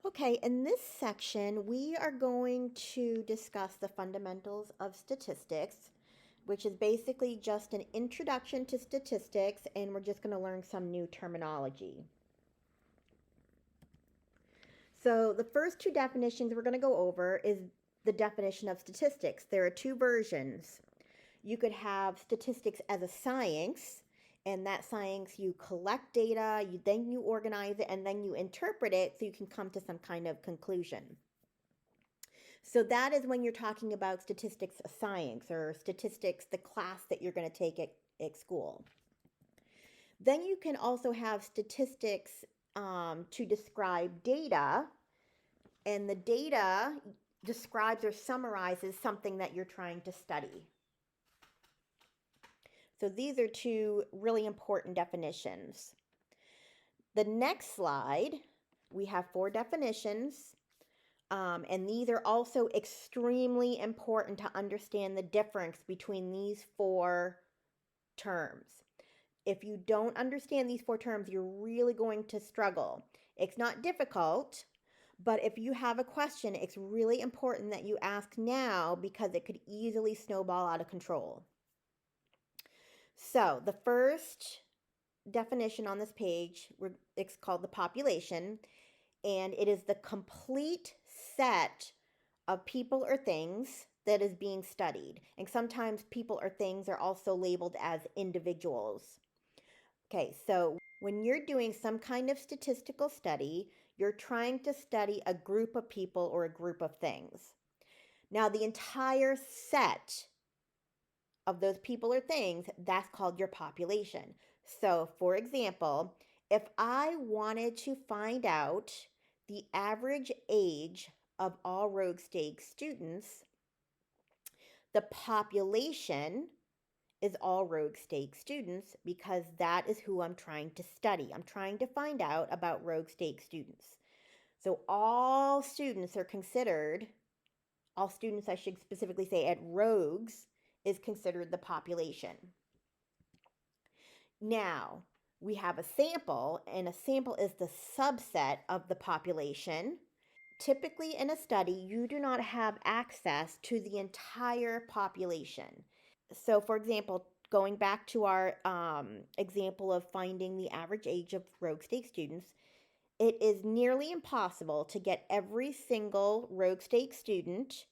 Okay, in this section, we are going to discuss the fundamentals of statistics, which is basically just an introduction to statistics, and we're just going to learn some new terminology. So, the first two definitions we're going to go over is the definition of statistics. There are two versions. You could have statistics as a science, and that science you collect data, then you organize it, and then you interpret it so you can come to some kind of conclusion. So that is when you're talking about statistics science or statistics, the class that you're going to take at school. Then you can also have statistics to describe data, and the data describes or summarizes something that you're trying to study. So these are two really important definitions. The next slide, we have four definitions. And these are also extremely important to understand the difference between these four terms. If you don't understand these four terms, you're really going to struggle. It's not difficult, but if you have a question, it's really important that you ask now because it could easily snowball out of control. So the first definition on this page, it's called the population, and it is the complete set of people or things that is being studied. And sometimes people or things are also labeled as individuals. Okay, so when you're doing some kind of statistical study, you're trying to study a group of people or a group of things. Now, the entire set of those people or things, that's called your population. So, for example, if I wanted to find out the average age of all Rogue Stakes students, the population is all Rogue Stakes students because that is who I'm trying to study. I'm trying to find out about Rogue Stakes students. So all students are considered, all students I should specifically say at Rogues is considered the population. Now, we have a sample, and a sample is the subset of the population. Typically, in a study, you do not have access to the entire population. So, for example, going back to our example of finding the average age of Rogue Stakes students, it is nearly impossible to get every single Rogue Stakes student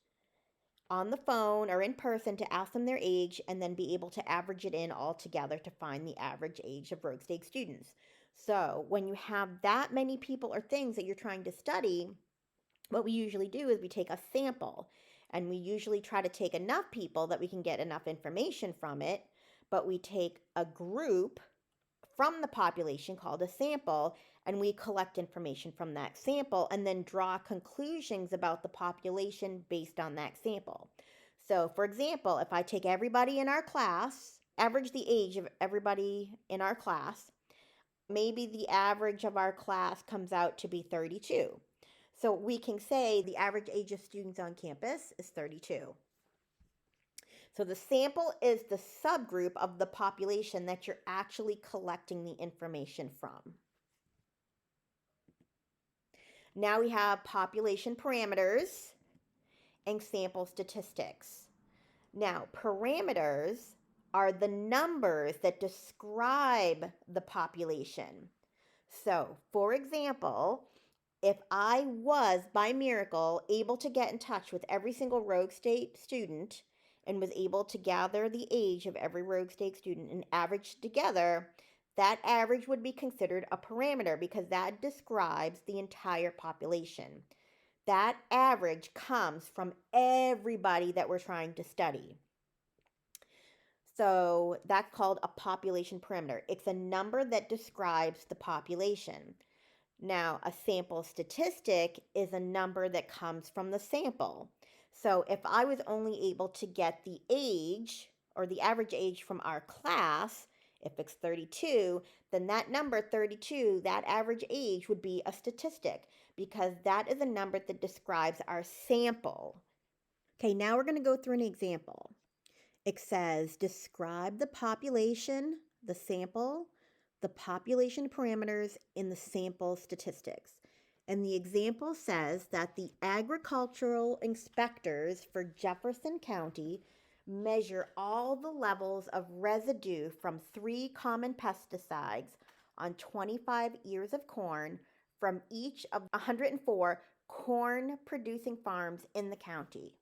on the phone or in person to ask them their age and then be able to average it in all together to find the average age of Rogue Stakes students. So, when you have that many people or things that you're trying to study, what we usually do is we take a sample, and we usually try to take enough people that we can get enough information from it, but we take a group from the population called a sample, and we collect information from that sample and then draw conclusions about the population based on that sample. So, for example, if I take everybody in our class, average the age of everybody in our class, maybe the average of our class comes out to be 32. So we can say the average age of students on campus is 32. So the sample is the subgroup of the population that you're actually collecting the information from. Now we have population parameters and sample statistics. Now, parameters are the numbers that describe the population. So, for example, if I was, by miracle, able to get in touch with every single Rogue State student and was able to gather the age of every Rogue State student and average together, that average would be considered a parameter because that describes the entire population. That average comes from everybody that we're trying to study. So that's called a population parameter. It's a number that describes the population. Now, a sample statistic is a number that comes from the sample. So if I was only able to get the age or the average age from our class, if it's 32, then that number 32, that average age would be a statistic because that is a number that describes our sample. Okay, now we're going to go through an example. It says, describe the population, the sample, the population parameters, and the sample statistics. And the example says that the agricultural inspectors for Jefferson County measure all the levels of residue from 3 common pesticides on 25 ears of corn from each of 104 corn producing farms in the county.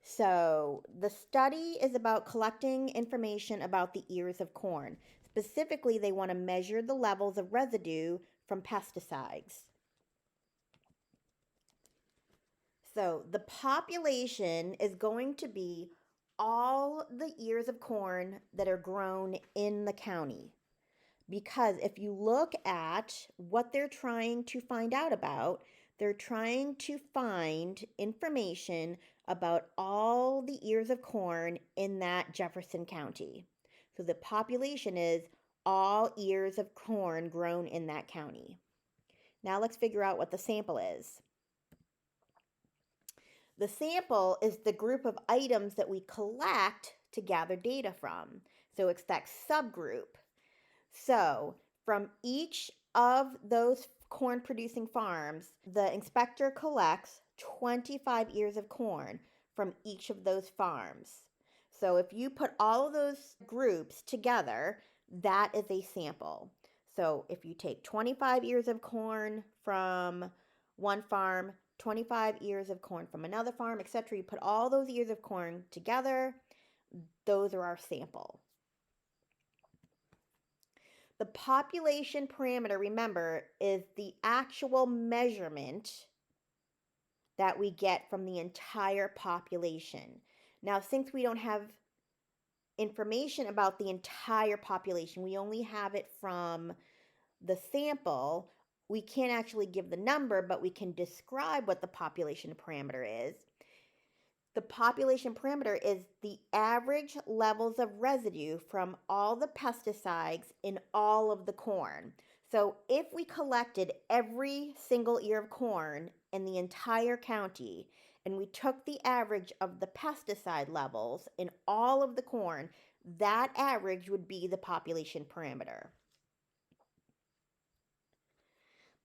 So, the study is about collecting information about the ears of corn. Specifically, they want to measure the levels of residue from pesticides. So, the population is going to be all the ears of corn that are grown in the county. Because if you look at what they're trying to find out about, they're trying to find information about all the ears of corn in that Jefferson County. So the population is all ears of corn grown in that county. Now let's figure out what the sample is. The sample is the group of items that we collect to gather data from. So it's that subgroup. So, from each of those corn producing farms, the inspector collects 25 ears of corn from each of those farms. So, if you put all of those groups together, that is a sample. So, if you take 25 ears of corn from one farm, 25 ears of corn from another farm, etc., you put all those ears of corn together, those are our sample. The population parameter, remember, is the actual measurement that we get from the entire population. Now, since we don't have information about the entire population, we only have it from the sample, we can't actually give the number, but we can describe what the population parameter is. The population parameter is the average levels of residue from all the pesticides in all of the corn. So if we collected every single ear of corn in the entire county and we took the average of the pesticide levels in all of the corn, that average would be the population parameter.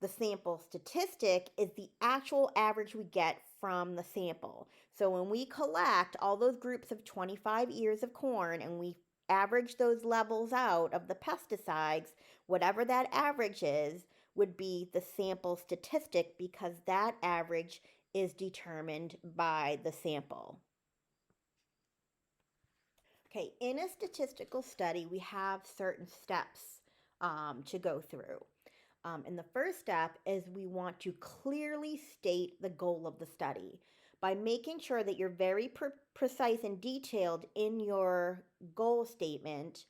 The sample statistic is the actual average we get from the sample. So when we collect all those groups of 25 ears of corn and we average those levels out of the pesticides, whatever that average is would be the sample statistic because that average is determined by the sample. Okay, in a statistical study, we have certain steps to go through. And the first step is we want to clearly state the goal of the study. By making sure that you're very precise and detailed in your goal statement,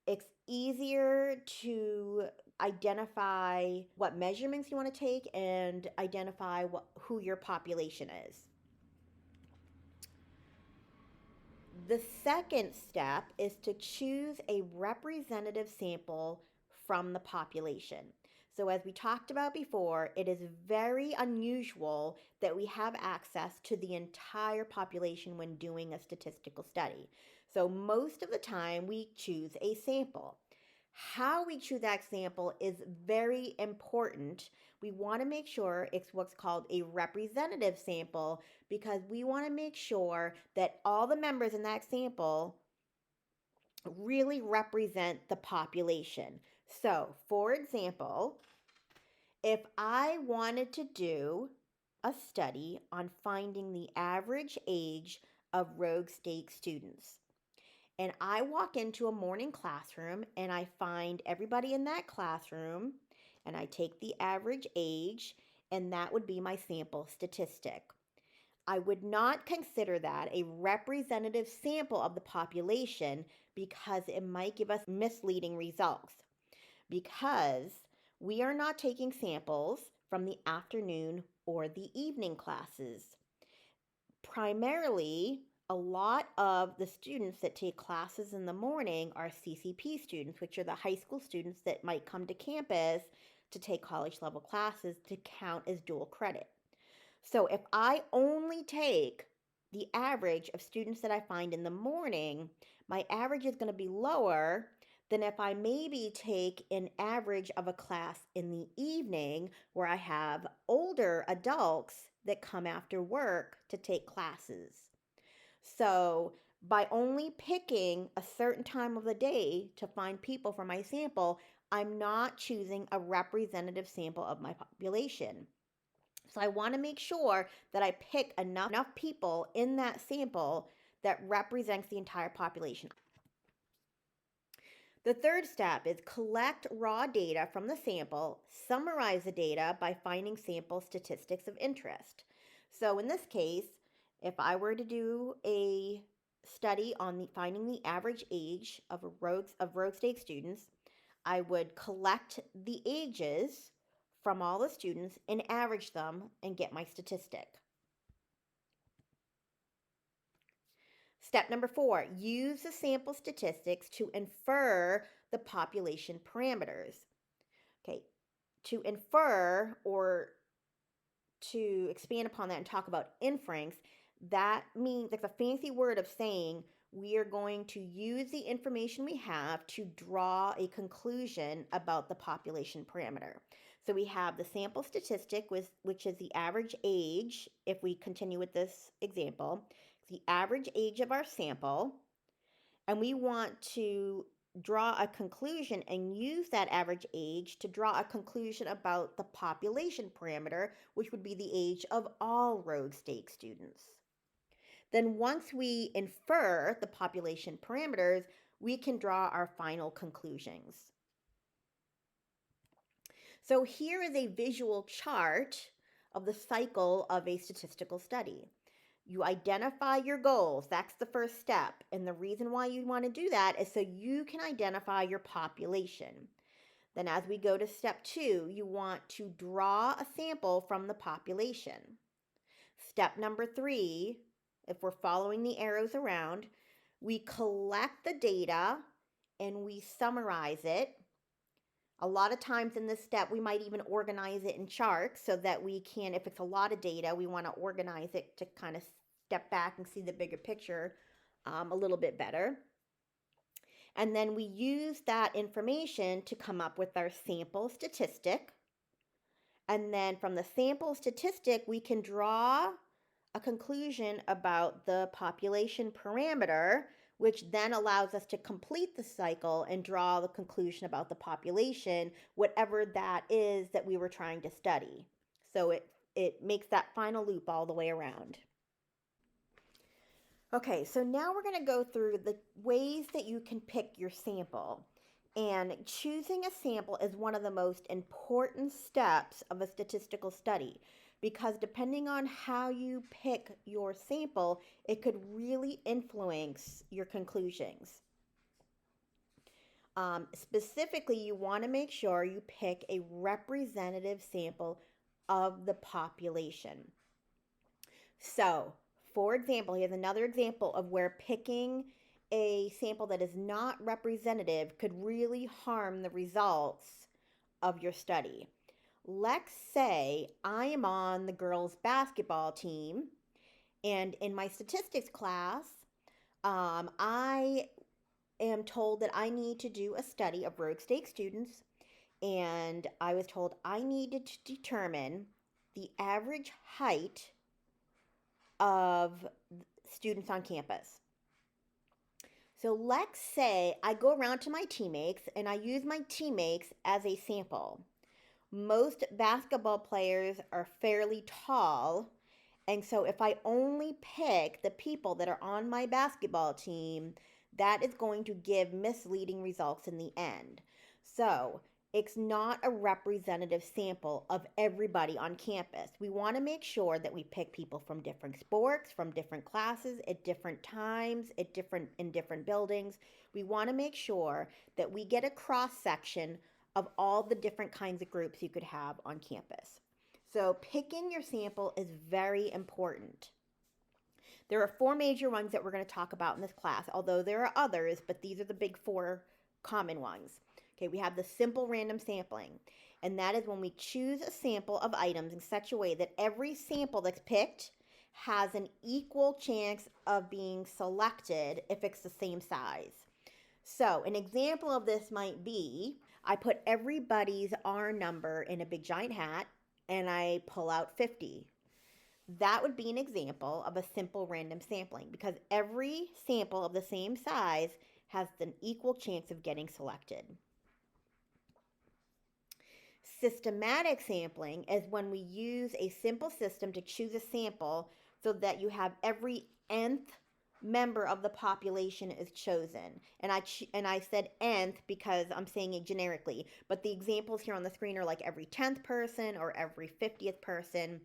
it's easier to identify what measurements you want to take and identify who your population is. The second step is to choose a representative sample from the population. So, as we talked about before, it is very unusual that we have access to the entire population when doing a statistical study. So, most of the time, we choose a sample. How we choose that sample is very important. We want to make sure it's what's called a representative sample because we want to make sure that all the members in that sample really represent the population. So, for example, if I wanted to do a study on finding the average age of Rogue State students, and I walk into a morning classroom and I find everybody in that classroom and I take the average age, and that would be my sample statistic. I would not consider that a representative sample of the population because it might give us misleading results. Because we are not taking samples from the afternoon or the evening classes. Primarily, a lot of the students that take classes in the morning are CCP students, which are the high school students that might come to campus to take college level classes to count as dual credit. So if I only take the average of students that I find in the morning, my average is going to be lower than if I maybe take an average of a class in the evening where I have older adults that come after work to take classes. So, by only picking a certain time of the day to find people for my sample, I'm not choosing a representative sample of my population. So, I want to make sure that I pick enough people in that sample that represents the entire population. The third step is collect raw data from the sample, summarize the data by finding sample statistics of interest. So in this case, if I were to do a study on finding the average age of road stake students, I would collect the ages from all the students and average them and get my statistic. Step number 4, use the sample statistics to infer the population parameters. Okay, to infer or to expand upon that and talk about inference, that means that's a fancy word of saying we are going to use the information we have to draw a conclusion about the population parameter. So we have the sample statistic, which is the average age, if we continue with this example, the average age of our sample, and we want to draw a conclusion and use that average age to draw a conclusion about the population parameter, which would be the age of all road stake students. Then once we infer the population parameters, we can draw our final conclusions. So here is a visual chart of the cycle of a statistical study. You identify your goals. That's the first step. And the reason why you want to do that is so you can identify your population. Then as we go to step 2, you want to draw a sample from the population. Step number 3, if we're following the arrows around, we collect the data and we summarize it. A lot of times in this step, we might even organize it in charts so that we can, if it's a lot of data, we want to organize it to kind of step back and see the bigger picture a little bit better. And then we use that information to come up with our sample statistic. And then from the sample statistic, we can draw a conclusion about the population parameter, which then allows us to complete the cycle and draw the conclusion about the population, whatever that is that we were trying to study. So it makes that final loop all the way around. Okay, so now we're going to go through the ways that you can pick your sample. And choosing a sample is one of the most important steps of a statistical study because depending on how you pick your sample, it could really influence your conclusions. Specifically, you want to make sure you pick a representative sample of the population. So, for example, here's another example of where picking a sample that is not representative could really harm the results of your study. Let's say I am on the girls' basketball team, and in my statistics class, I am told that I need to do a study of road stake students, and I was told I needed to determine the average height of students on campus. So let's say I go around to my teammates and I use my teammates as a sample. Most basketball players are fairly tall, and so if I only pick the people that are on my basketball team, that is going to give misleading results in the end. So it's not a representative sample of everybody on campus. We want to make sure that we pick people from different sports, from different classes, at different times, in different buildings. We want to make sure that we get a cross section of all the different kinds of groups you could have on campus. So picking your sample is very important. There are 4 major ones that we're going to talk about in this class, although there are others, but these are the big 4 common ones. Okay, we have the simple random sampling, and that is when we choose a sample of items in such a way that every sample that's picked has an equal chance of being selected if it's the same size. So an example of this might be I put everybody's R number in a big giant hat and I pull out 50. That would be an example of a simple random sampling because every sample of the same size has an equal chance of getting selected. Systematic sampling is when we use a simple system to choose a sample so that you have every nth member of the population is chosen. And I said nth because I'm saying it generically, but the examples here on the screen are like every 10th person or every 50th person.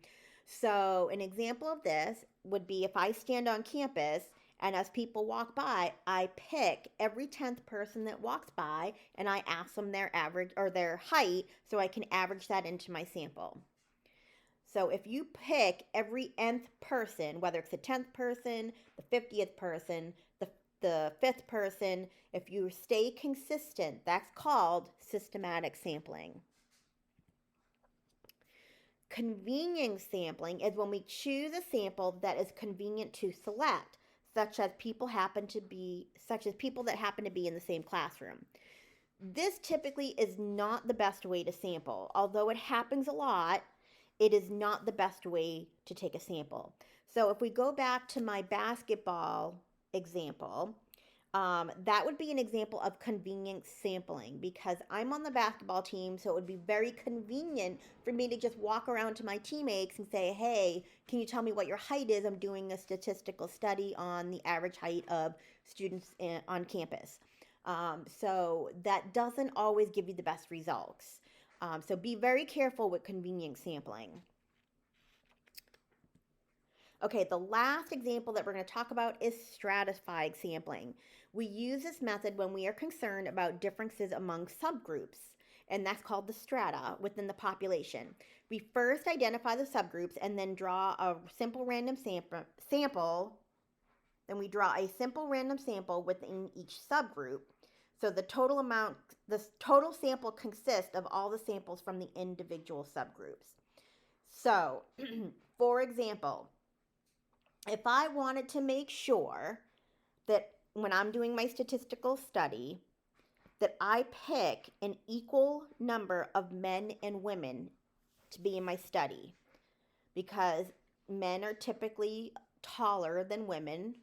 So an example of this would be if I stand on campus and as people walk by, I pick every 10th person that walks by and I ask them their average or their height so I can average that into my sample. So if you pick every nth person, whether it's the 10th person, the 50th person, the 5th person, if you stay consistent, that's called systematic sampling. Convenient sampling is when we choose a sample that is convenient to select, such as people that happen to be in the same classroom. This typically is not the best way to sample. Although it happens a lot, it is not the best way to take a sample. So if we go back to my basketball example, that would be an example of convenient sampling because I'm on the basketball team, so it would be very convenient for me to just walk around to my teammates and say, hey, can you tell me what your height is? I'm doing a statistical study on the average height of students on campus. So that doesn't always give you the best results. So be very careful with convenient sampling. Okay, the last example that we're going to talk about is stratified sampling. We use this method when we are concerned about differences among subgroups, and that's called the strata within the population. We first identify the subgroups and then draw a simple random sample. Then we draw a simple random sample within each subgroup. So the total sample consists of all the samples from the individual subgroups. So, for example, if I wanted to make sure that when I'm doing my statistical study, that I pick an equal number of men and women to be in my study, because men are typically taller than women.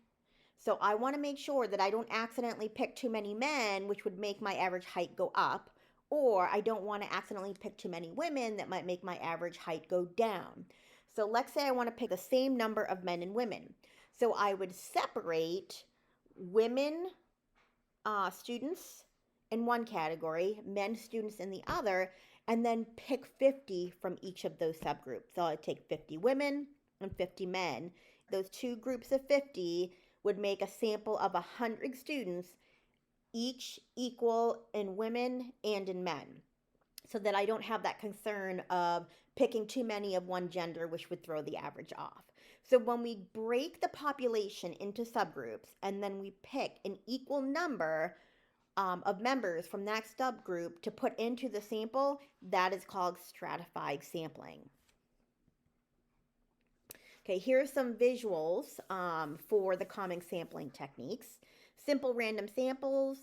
So I want to make sure that I don't accidentally pick too many men, which would make my average height go up, or I don't want to accidentally pick too many women that might make my average height go down. So let's say I want to pick the same number of men and women. So I would separate women students in one category, men students in the other, and then pick 50 from each of those subgroups. So I'd take 50 women and 50 men. Those two groups of 50 would make a sample of 100 students, each equal in women and in men, so that I don't have that concern of picking too many of one gender, which would throw the average off. So when we break the population into subgroups and then we pick an equal number of members from that subgroup to put into the sample, that is called stratified sampling. Okay, here are some visuals for the common sampling techniques. Simple random samples.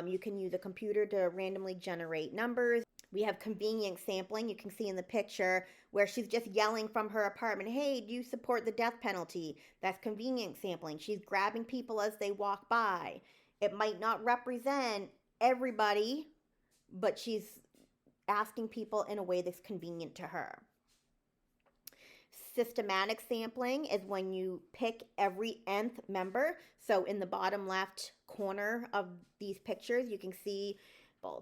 You can use a computer to randomly generate numbers. We have convenient sampling. You can see in the picture where she's just yelling from her apartment, hey, do you support the death penalty? That's convenient sampling. She's grabbing people as they walk by. It might not represent everybody, but she's asking people in a way that's convenient to her. Systematic sampling is when you pick every nth member. So in the bottom left corner of these pictures, you can see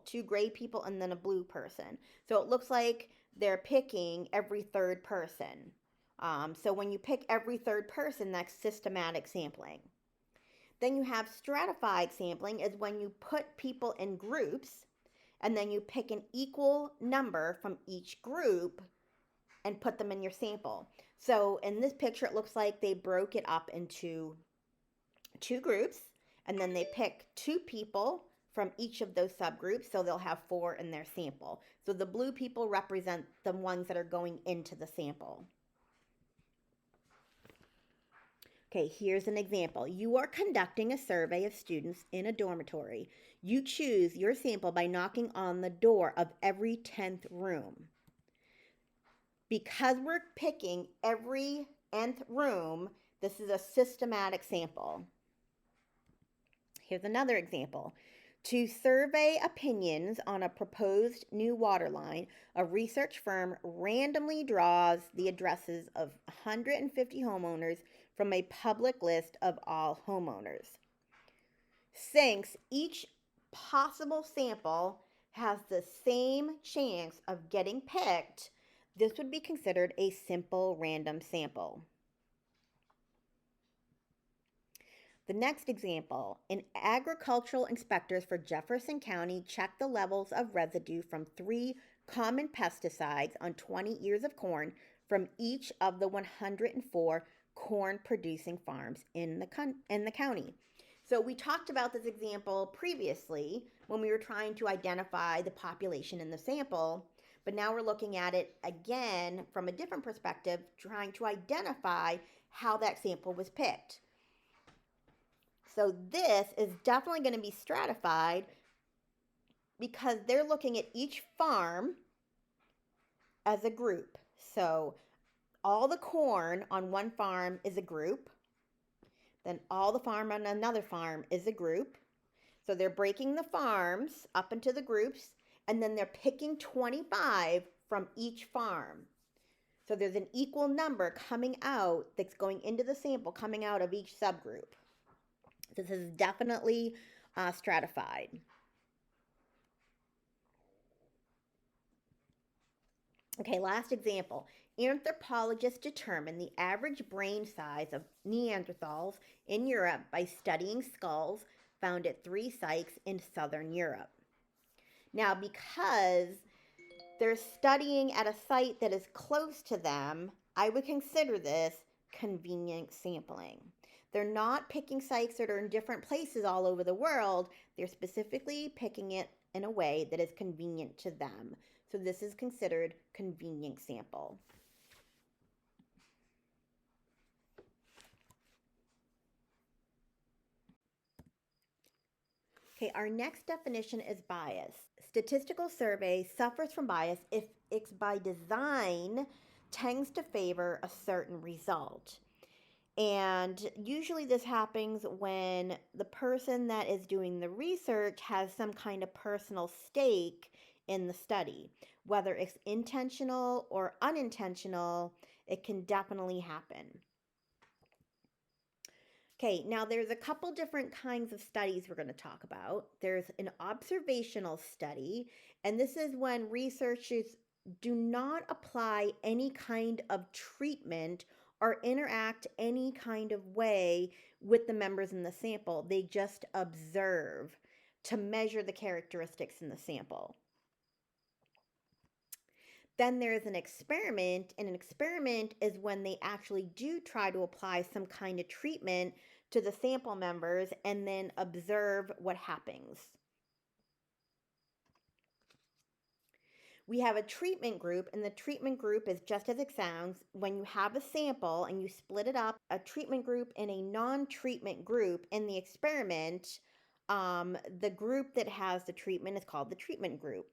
two gray people and then a blue person. So it looks like they're picking every third person. So when you pick every third person, that's systematic sampling. Then you have stratified sampling is when you put people in groups and then you pick an equal number from each group and put them in your sample. So in this picture, it looks like they broke it up into two groups and then they pick two people from each of those subgroups, so they'll have 4 in their sample. So the blue people represent the ones that are going into the sample. Okay, here's an example. You are conducting a survey of students in a dormitory. You choose your sample by knocking on the door of every 10th room. Because we're picking every nth room, this is a systematic sample. Here's another example. To survey opinions on a proposed new water line, a research firm randomly draws the addresses of 150 homeowners from a public list of all homeowners. Since each possible sample has the same chance of getting picked, this would be considered a simple random sample. The next example, an agricultural inspectors for Jefferson County checked the levels of residue from 3 common pesticides on 20 ears of corn from each of the 104 corn producing farms in the county. So we talked about this example previously when we were trying to identify the population in the sample, but now we're looking at it again from a different perspective, trying to identify how that sample was picked. So this is definitely going to be stratified because they're looking at each farm as a group. So all the corn on one farm is a group. Then all the farm on another farm is a group. So they're breaking the farms up into the groups, and then they're picking 25 from each farm. So there's an equal number coming out that's going into the sample, coming out of each subgroup. This is definitely stratified. Okay, last example. Anthropologists determined the average brain size of Neanderthals in Europe by studying skulls found at 3 sites in southern Europe. Now, because they're studying at a site that is close to them, I would consider this convenient sampling. They're not picking sites that are in different places all over the world. They're specifically picking it in a way that is convenient to them. So this is considered convenient sample. Okay, our next definition is bias. Statistical survey suffers from bias if it's by design tends to favor a certain result. And usually this happens when the person that is doing the research has some kind of personal stake in the study. Whether it's intentional or unintentional, it can definitely happen. Okay, now there's a couple different kinds of studies we're going to talk about. There's an observational study, and this is when researchers do not apply any kind of treatment or interact any kind of way with the members in the sample. They just observe to measure the characteristics in the sample. Then there's an experiment, and an experiment is when they actually do try to apply some kind of treatment to the sample members and then observe what happens. We have a treatment group, and the treatment group is just as it sounds. When you have a sample and you split it up, a treatment group and a non-treatment group in the experiment, the group that has the treatment is called the treatment group.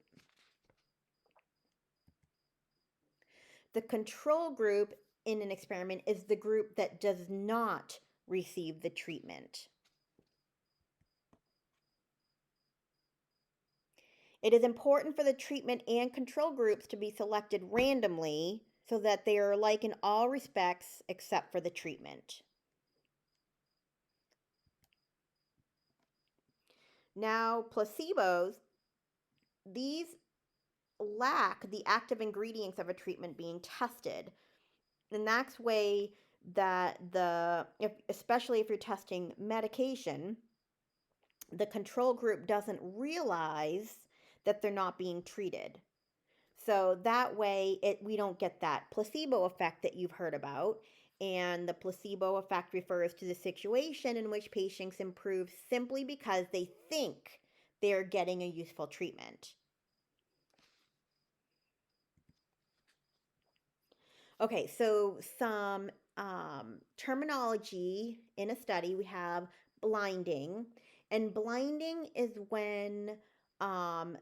The control group in an experiment is the group that does not receive the treatment. It is important for the treatment and control groups to be selected randomly so that they are alike in all respects except for the treatment. Now, placebos, these lack the active ingredients of a treatment being tested. And that's way that especially if you're testing medication, the control group doesn't realize that they're not being treated. So that way we don't get that placebo effect that you've heard about. And the placebo effect refers to the situation in which patients improve simply because they think they're getting a useful treatment. Okay, so some terminology in a study. We have blinding, and blinding is when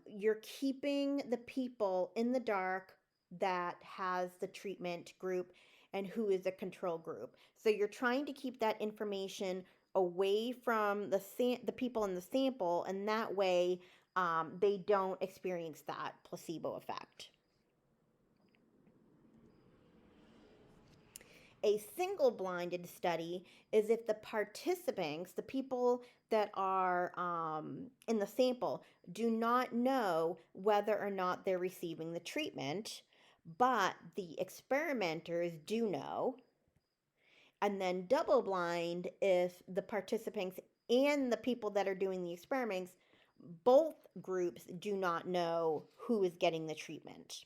you're keeping the people in the dark that has the treatment group and who is a control group. So you're trying to keep that information away from the people in the sample, and that way they don't experience that placebo effect. A single blinded study is if the participants, the people that are in the sample, do not know whether or not they're receiving the treatment, but the experimenters do know. And then double blind if the participants and the people that are doing the experiments, both groups do not know who is getting the treatment.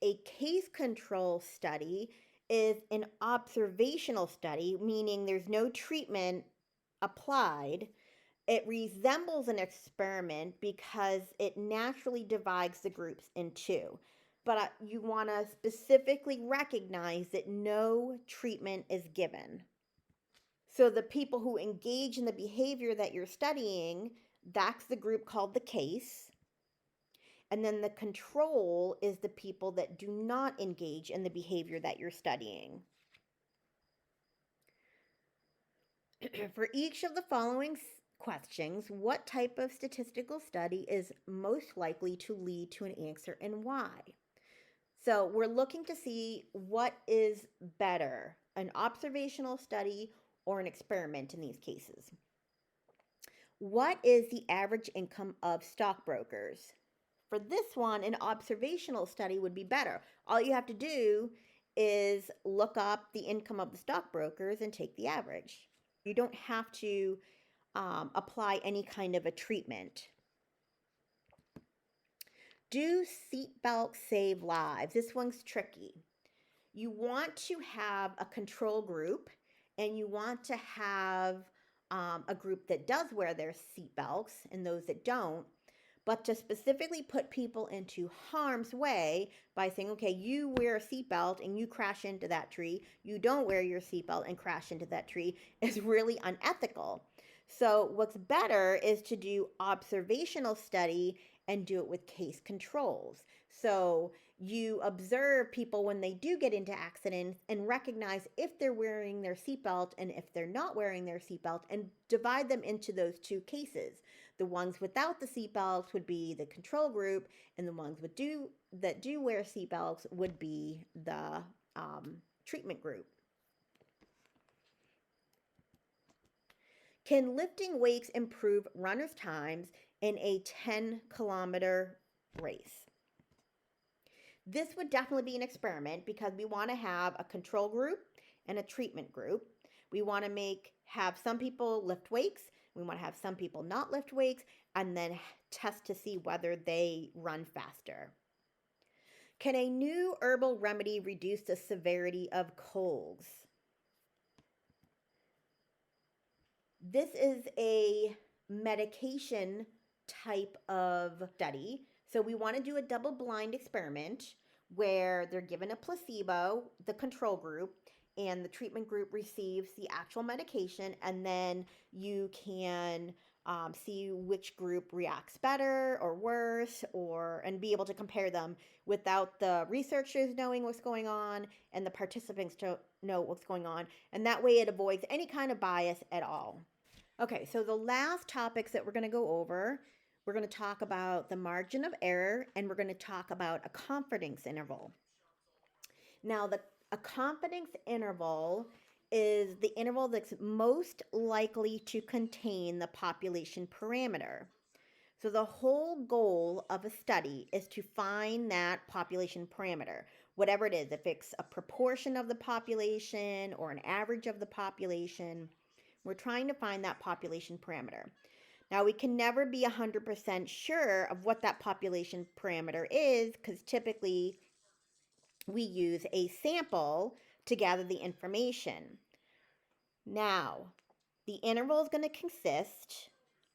A case control study is an observational study, meaning there's no treatment applied. It resembles an experiment because it naturally divides the groups in two. But you want to specifically recognize that no treatment is given. So the people who engage in the behavior that you're studying, that's the group called the case. And then the control is the people that do not engage in the behavior that you're studying. For each of the following questions, what type of statistical study is most likely to lead to an answer and why? So we're looking to see what is better, an observational study or an experiment in these cases. What is the average income of stockbrokers? For this one, an observational study would be better. All you have to do is look up the income of the stockbrokers and take the average. You don't have to apply any kind of a treatment. Do seatbelts save lives? This one's tricky. You want to have a control group and you want to have a group that does wear their seatbelts and those that don't. But to specifically put people into harm's way by saying, okay, you wear a seatbelt and you crash into that tree, you don't wear your seatbelt and crash into that tree, is really unethical. So what's better is to do observational study and do it with case controls. So you observe people when they do get into accidents and recognize if they're wearing their seatbelt and if they're not wearing their seatbelt, and divide them into those two cases. The ones without the seatbelts would be the control group, and the ones that do wear seatbelts would be the treatment group. Can lifting weights improve runners' times in a 10-kilometer race? This would definitely be an experiment because we want to have a control group and a treatment group. We want to have some people lift weights. We want to have some people not lift weights, and then test to see whether they run faster. Can a new herbal remedy reduce the severity of colds? This is a medication type of study. So we want to do a double-blind experiment where they're given a placebo, the control group, and the treatment group receives the actual medication, and then you can see which group reacts better or worse, and be able to compare them without the researchers knowing what's going on and the participants to know what's going on. And that way it avoids any kind of bias at all. Okay, so the last topics that we're going to go over, we're going to talk about the margin of error, and we're going to talk about a confidence interval. Now, a confidence interval is the interval that's most likely to contain the population parameter. So the whole goal of a study is to find that population parameter, whatever it is, if it's a proportion of the population or an average of the population. We're trying to find that population parameter. Now, we can never be 100% sure of what that population parameter is because typically we use a sample to gather the information. Now, the interval is going to consist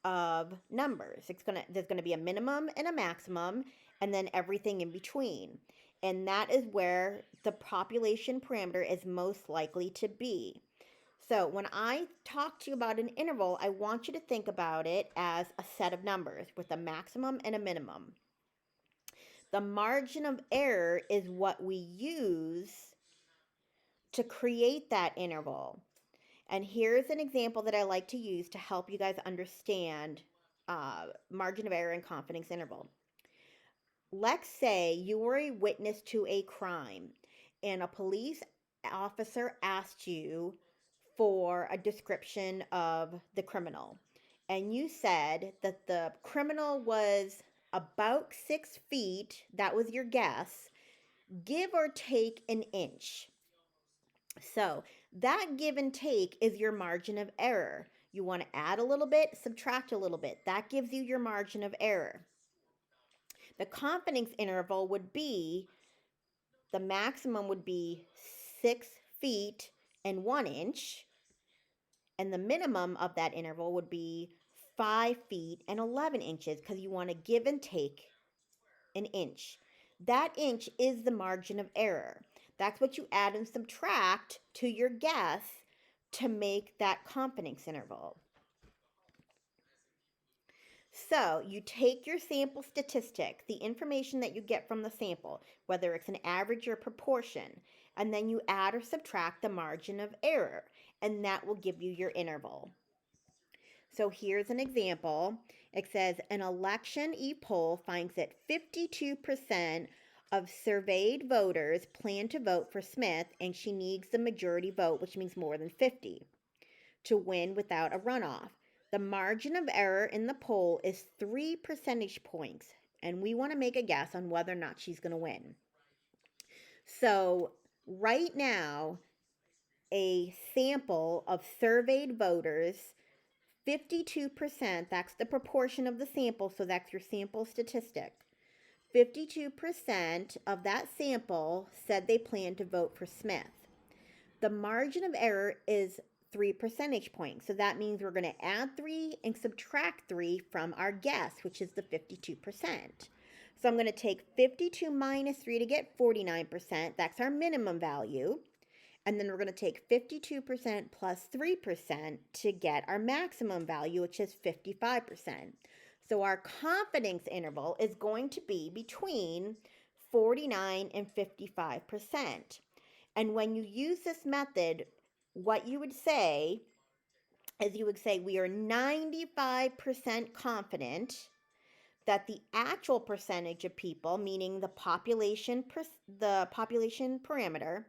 of numbers. There's going to be a minimum and a maximum, and then everything in between. And that is where the population parameter is most likely to be. So when I talk to you about an interval, I want you to think about it as a set of numbers with a maximum and a minimum. The margin of error is what we use to create that interval. And here's an example that I like to use to help you guys understand margin of error and confidence interval. Let's say you were a witness to a crime and a police officer asked you for a description of the criminal. And you said that the criminal was about 6 feet, that was your guess, give or take an inch. So that give and take is your margin of error. You want to add a little bit, subtract a little bit. That gives you your margin of error. The confidence interval would be, the maximum would be 6 feet and 1 inch. And the minimum of that interval would be 5 feet and 11 inches because you want to give and take an inch. That inch is the margin of error. That's what you add and subtract to your guess to make that confidence interval. So you take your sample statistic, the information that you get from the sample, whether it's an average or proportion, and then you add or subtract the margin of error, and that will give you your interval. So here's an example. It says an election e-poll finds that 52% of surveyed voters plan to vote for Smith, and she needs the majority vote, which means more than 50, to win without a runoff. The margin of error in the poll is 3 percentage points, and we want to make a guess on whether or not she's going to win. So right now, a sample of surveyed voters, 52%, that's the proportion of the sample, so that's your sample statistic. 52% of that sample said they plan to vote for Smith. The margin of error is 3 percentage points. So that means we're going to add 3 and subtract 3 from our guess, which is the 52%. So I'm going to take 52 minus 3 to get 49%. That's our minimum value. And then we're going to take 52% plus 3% to get our maximum value, which is 55%. So our confidence interval is going to be between 49 and 55%. And when you use this method, what you would say is you would say we are 95% confident that the actual percentage of people, meaning the population parameter,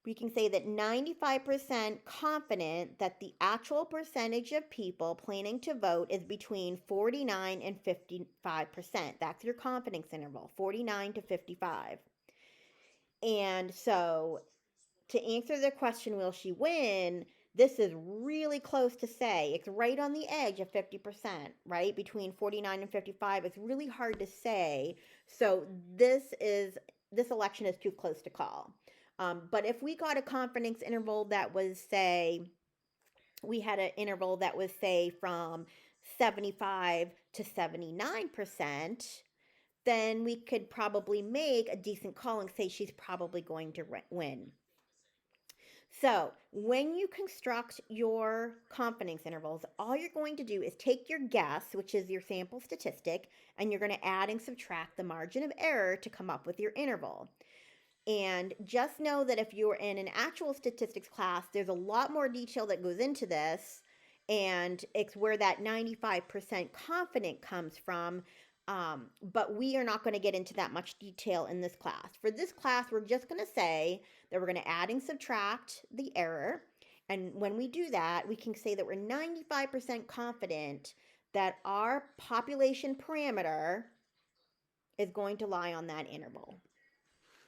we can say that 95% confident that the actual percentage of people planning to vote is between 49 and 55%. That's your confidence interval, 49 to 55. And so to answer the question, will she win? This is really close to say. It's right on the edge of 50%, right? Between 49 and 55. It's really hard to say. So this election is too close to call. But if we got a confidence interval that was, say, we had an interval that was, say, from 75 to 79%, then we could probably make a decent call and say she's probably going to win. So when you construct your confidence intervals, all you're going to do is take your guess, which is your sample statistic, and you're going to add and subtract the margin of error to come up with your interval. And just know that if you're in an actual statistics class, there's a lot more detail that goes into this, and it's where that 95% confident comes from. But we are not going to get into that much detail in this class. For this class, we're just going to say that we're going to add and subtract the error. And when we do that, we can say that we're 95% confident that our population parameter is going to lie on that interval.